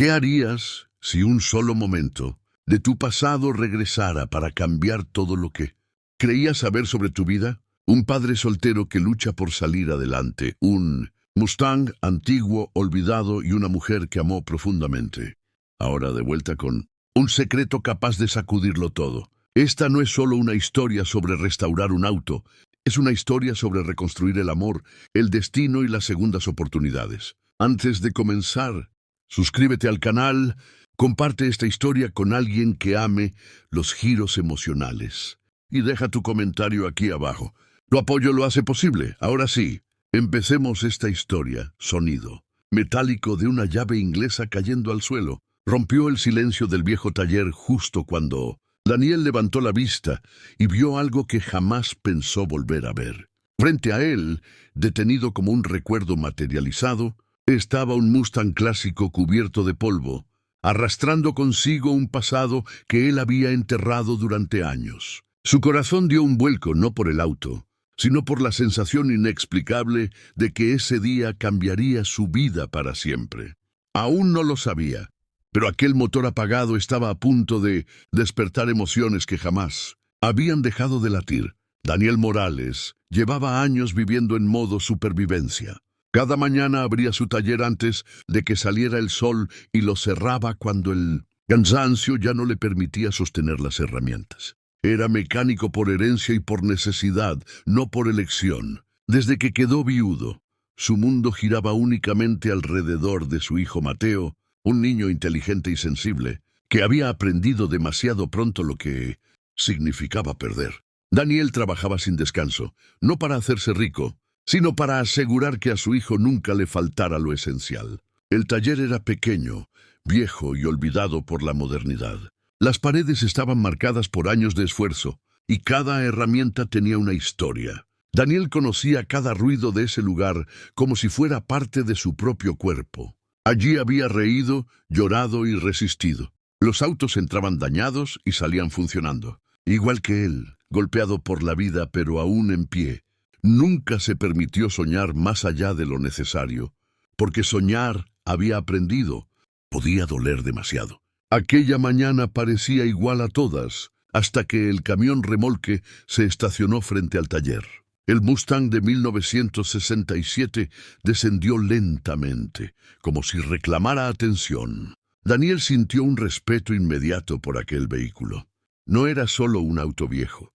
¿Qué harías si un solo momento de tu pasado regresara para cambiar todo lo que creías saber sobre tu vida? Un padre soltero que lucha por salir adelante, un Mustang antiguo, olvidado y una mujer que amó profundamente. Ahora de vuelta con un secreto capaz de sacudirlo todo. Esta no es solo una historia sobre restaurar un auto, es una historia sobre reconstruir el amor, el destino y las segundas oportunidades. Antes de comenzar, suscríbete al canal, comparte esta historia con alguien que ame los giros emocionales. Y deja tu comentario aquí abajo. Tu apoyo lo hace posible. Ahora sí, empecemos esta historia. Sonido metálico de una llave inglesa cayendo al suelo rompió el silencio del viejo taller justo cuando Daniel levantó la vista y vio algo que jamás pensó volver a ver. Frente a él, detenido como un recuerdo materializado, estaba un Mustang clásico cubierto de polvo, arrastrando consigo un pasado que él había enterrado durante años. Su corazón dio un vuelco no por el auto, sino por la sensación inexplicable de que ese día cambiaría su vida para siempre. Aún no lo sabía, pero aquel motor apagado estaba a punto de despertar emociones que jamás habían dejado de latir. Daniel Morales llevaba años viviendo en modo supervivencia. Cada mañana abría su taller antes de que saliera el sol y lo cerraba cuando el cansancio ya no le permitía sostener las herramientas. Era mecánico por herencia y por necesidad, no por elección. Desde que quedó viudo, su mundo giraba únicamente alrededor de su hijo Mateo, un niño inteligente y sensible, que había aprendido demasiado pronto lo que significaba perder. Daniel trabajaba sin descanso, no para hacerse rico, sino para asegurar que a su hijo nunca le faltara lo esencial. El taller era pequeño, viejo y olvidado por la modernidad. Las paredes estaban marcadas por años de esfuerzo, y cada herramienta tenía una historia. Daniel conocía cada ruido de ese lugar como si fuera parte de su propio cuerpo. Allí había reído, llorado y resistido. Los autos entraban dañados y salían funcionando. Igual que él, golpeado por la vida pero aún en pie. Nunca se permitió soñar más allá de lo necesario, porque soñar, había aprendido, podía doler demasiado. Aquella mañana parecía igual a todas, hasta que el camión remolque se estacionó frente al taller. El Mustang de 1967 descendió lentamente, como si reclamara atención. Daniel sintió un respeto inmediato por aquel vehículo. No era solo un auto viejo,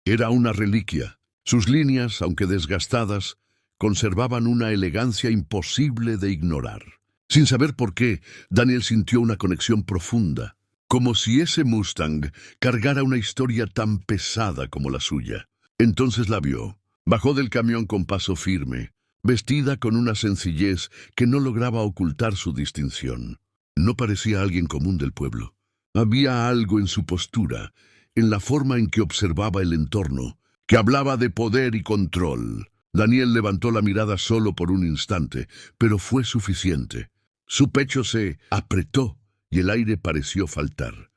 era una reliquia. Sus líneas, aunque desgastadas, conservaban una elegancia imposible de ignorar. Sin saber por qué, Daniel sintió una conexión profunda, como si ese Mustang cargara una historia tan pesada como la suya. Entonces la vio. Bajó del camión con paso firme, vestida con una sencillez que no lograba ocultar su distinción. No parecía alguien común del pueblo. Había algo en su postura, en la forma en que observaba el entorno, que hablaba de poder y control. Daniel levantó la mirada solo por un instante, pero fue suficiente. Su pecho se apretó y el aire pareció faltar.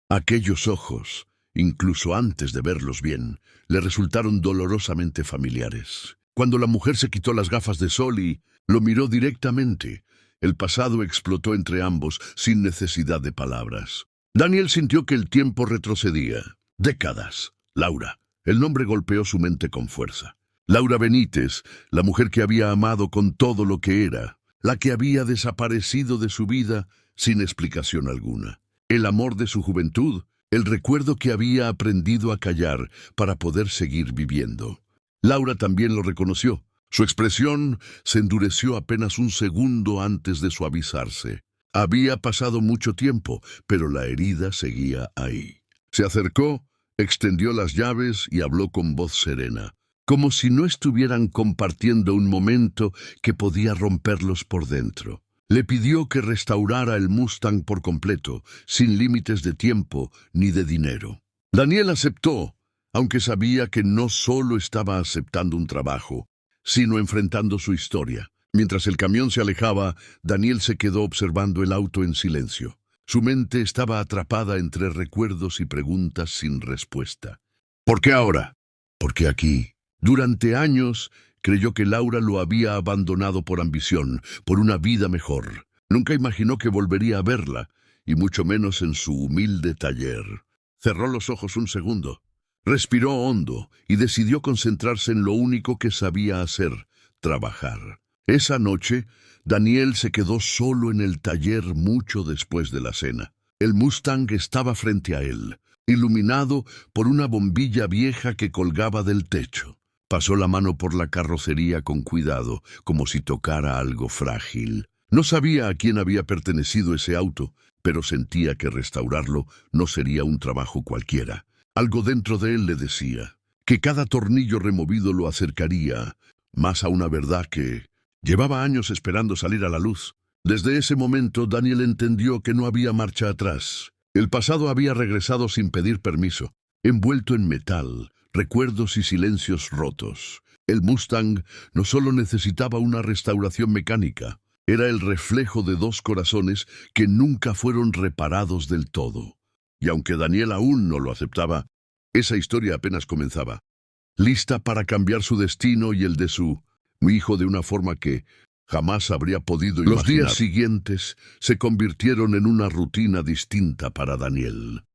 Aquellos ojos, incluso antes de verlos bien, le resultaron dolorosamente familiares. Cuando la mujer se quitó las gafas de sol y lo miró directamente, el pasado explotó entre ambos sin necesidad de palabras. Daniel sintió que el tiempo retrocedía. Décadas. Laura. El nombre golpeó su mente con fuerza. Laura Benítez, la mujer que había amado con todo lo que era, la que había desaparecido de su vida sin explicación alguna. El amor de su juventud, el recuerdo que había aprendido a callar para poder seguir viviendo. Laura también lo reconoció. Su expresión se endureció apenas un segundo antes de suavizarse. Había pasado mucho tiempo, pero la herida seguía ahí. Se acercó, extendió las llaves y habló con voz serena, como si no estuvieran compartiendo un momento que podía romperlos por dentro. Le pidió que restaurara el Mustang por completo, sin límites de tiempo ni de dinero. Daniel aceptó, aunque sabía que no solo estaba aceptando un trabajo, sino enfrentando su historia. Mientras el camión se alejaba, Daniel se quedó observando el auto en silencio. Su mente estaba atrapada entre recuerdos y preguntas sin respuesta. ¿Por qué ahora? ¿Por qué aquí? Durante años creyó que Laura lo había abandonado por ambición, por una vida mejor. Nunca imaginó que volvería a verla, y mucho menos en su humilde taller. Cerró los ojos un segundo, respiró hondo y decidió concentrarse en lo único que sabía hacer: trabajar. Esa noche, Daniel se quedó solo en el taller mucho después de la cena. El Mustang estaba frente a él, iluminado por una bombilla vieja que colgaba del techo. Pasó la mano por la carrocería con cuidado, como si tocara algo frágil. No sabía a quién había pertenecido ese auto, pero sentía que restaurarlo no sería un trabajo cualquiera. Algo dentro de él le decía que cada tornillo removido lo acercaría más a una verdad que llevaba años esperando salir a la luz. Desde ese momento, Daniel entendió que no había marcha atrás. El pasado había regresado sin pedir permiso, envuelto en metal, recuerdos y silencios rotos. El Mustang no solo necesitaba una restauración mecánica, era el reflejo de dos corazones que nunca fueron reparados del todo. Y aunque Daniel aún no lo aceptaba, esa historia apenas comenzaba, lista para cambiar su destino y el de su hijo de una forma que jamás habría podido imaginar. Los días siguientes se convirtieron en una rutina distinta para Daniel.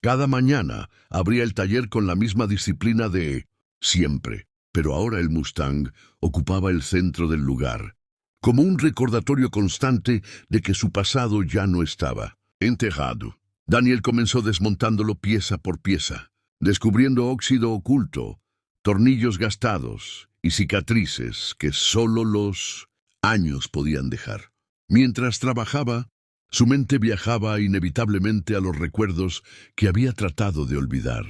Cada mañana abría el taller con la misma disciplina de siempre, pero ahora el Mustang ocupaba el centro del lugar, como un recordatorio constante de que su pasado ya no estaba enterrado. Daniel comenzó desmontándolo pieza por pieza, descubriendo óxido oculto, tornillos gastados y cicatrices que solo los años podían dejar. Mientras trabajaba, su mente viajaba inevitablemente a los recuerdos que había tratado de olvidar.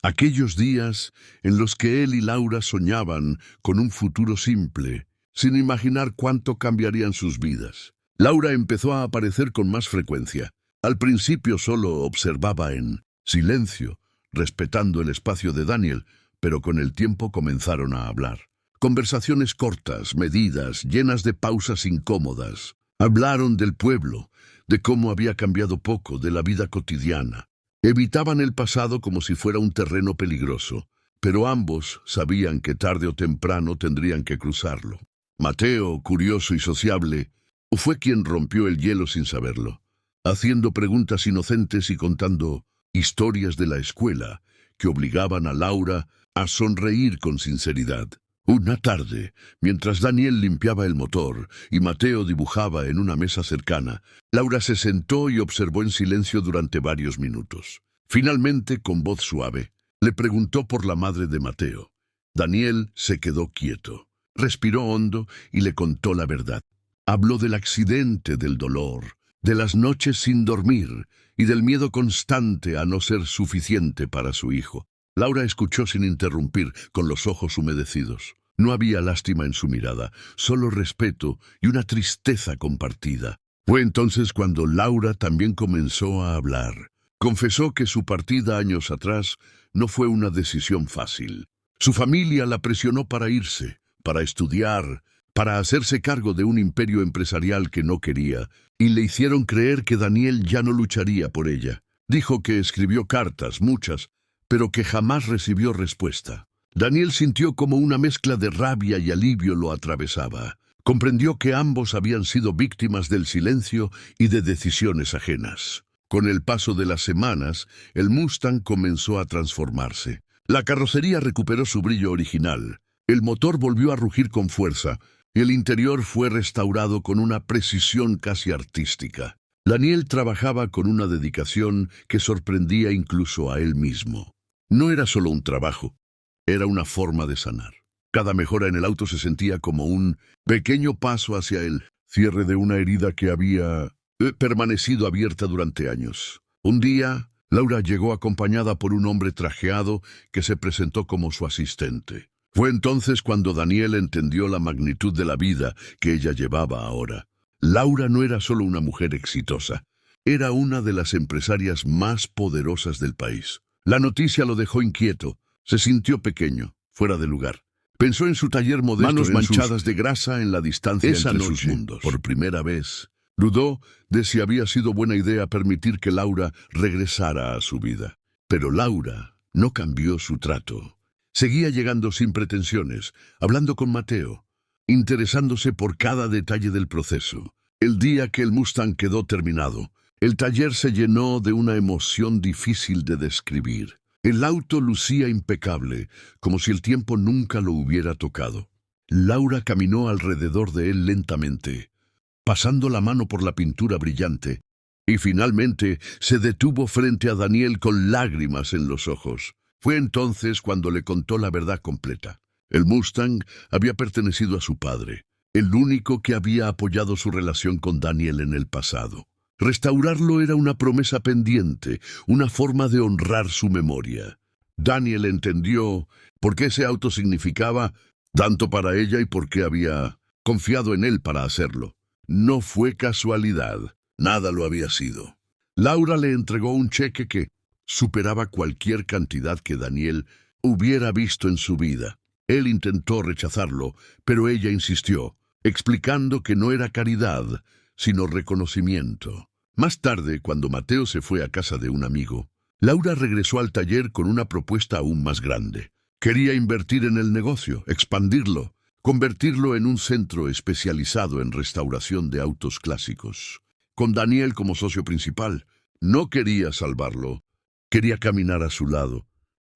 Aquellos días en los que él y Laura soñaban con un futuro simple, sin imaginar cuánto cambiarían sus vidas. Laura empezó a aparecer con más frecuencia. Al principio solo observaba en silencio, respetando el espacio de Daniel, pero con el tiempo comenzaron a hablar. Conversaciones cortas, medidas, llenas de pausas incómodas. Hablaron del pueblo, de cómo había cambiado poco, de la vida cotidiana. Evitaban el pasado como si fuera un terreno peligroso, pero ambos sabían que tarde o temprano tendrían que cruzarlo. Mateo, curioso y sociable, fue quien rompió el hielo sin saberlo, haciendo preguntas inocentes y contando historias de la escuela que obligaban a Laura a sonreír con sinceridad. Una tarde, mientras Daniel limpiaba el motor y Mateo dibujaba en una mesa cercana, Laura se sentó y observó en silencio durante varios minutos. Finalmente, con voz suave, le preguntó por la madre de Mateo. Daniel se quedó quieto, respiró hondo y le contó la verdad. Habló del accidente, del dolor, de las noches sin dormir y del miedo constante a no ser suficiente para su hijo. Laura escuchó sin interrumpir, con los ojos humedecidos. No había lástima en su mirada, solo respeto y una tristeza compartida. Fue entonces cuando Laura también comenzó a hablar. Confesó que su partida años atrás no fue una decisión fácil. Su familia la presionó para irse, para estudiar, para hacerse cargo de un imperio empresarial que no quería, y le hicieron creer que Daniel ya no lucharía por ella. Dijo que escribió cartas, muchas, pero que jamás recibió respuesta. Daniel sintió como una mezcla de rabia y alivio lo atravesaba. Comprendió que ambos habían sido víctimas del silencio y de decisiones ajenas. Con el paso de las semanas, el Mustang comenzó a transformarse. La carrocería recuperó su brillo original. El motor volvió a rugir con fuerza. El interior fue restaurado con una precisión casi artística. Daniel trabajaba con una dedicación que sorprendía incluso a él mismo. No era solo un trabajo, era una forma de sanar. Cada mejora en el auto se sentía como un pequeño paso hacia el cierre de una herida que había permanecido abierta durante años. Un día, Laura llegó acompañada por un hombre trajeado que se presentó como su asistente. Fue entonces cuando Daniel entendió la magnitud de la vida que ella llevaba ahora. Laura no era solo una mujer exitosa, era una de las empresarias más poderosas del país. La noticia lo dejó inquieto, se sintió pequeño, fuera de lugar. Pensó en su taller modesto, manos manchadas de grasa en la distancia entre sus mundos. Por primera vez, dudó de si había sido buena idea permitir que Laura regresara a su vida. Pero Laura no cambió su trato. Seguía llegando sin pretensiones, hablando con Mateo, interesándose por cada detalle del proceso. El día que el Mustang quedó terminado, el taller se llenó de una emoción difícil de describir. El auto lucía impecable, como si el tiempo nunca lo hubiera tocado. Laura caminó alrededor de él lentamente, pasando la mano por la pintura brillante, y finalmente se detuvo frente a Daniel con lágrimas en los ojos. Fue entonces cuando le contó la verdad completa. El Mustang había pertenecido a su padre, el único que había apoyado su relación con Daniel en el pasado. Restaurarlo era una promesa pendiente, una forma de honrar su memoria. Daniel entendió por qué ese auto significaba tanto para ella y por qué había confiado en él para hacerlo. No fue casualidad, nada lo había sido. Laura le entregó un cheque que superaba cualquier cantidad que Daniel hubiera visto en su vida. Él intentó rechazarlo, pero ella insistió, explicando que no era caridad, sino reconocimiento. Más tarde, cuando Mateo se fue a casa de un amigo, Laura regresó al taller con una propuesta aún más grande. Quería invertir en el negocio, expandirlo, convertirlo en un centro especializado en restauración de autos clásicos. Con Daniel como socio principal, no quería salvarlo, quería caminar a su lado.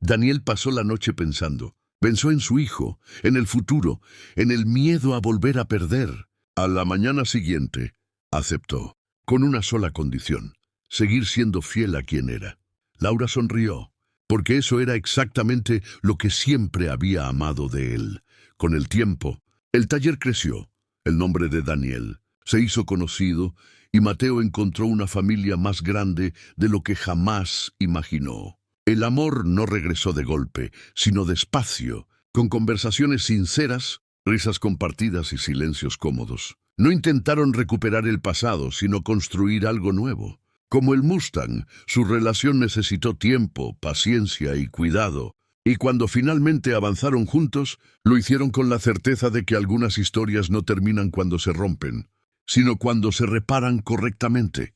Daniel pasó la noche pensando. Pensó en su hijo, en el futuro, en el miedo a volver a perder. A la mañana siguiente, aceptó, con una sola condición: seguir siendo fiel a quien era. Laura sonrió, porque eso era exactamente lo que siempre había amado de él. Con el tiempo, el taller creció. El nombre de Daniel se hizo conocido y Mateo encontró una familia más grande de lo que jamás imaginó. El amor no regresó de golpe, sino despacio, con conversaciones sinceras, risas compartidas y silencios cómodos. No intentaron recuperar el pasado, sino construir algo nuevo. Como el Mustang, su relación necesitó tiempo, paciencia y cuidado. Y cuando finalmente avanzaron juntos, lo hicieron con la certeza de que algunas historias no terminan cuando se rompen, sino cuando se reparan correctamente.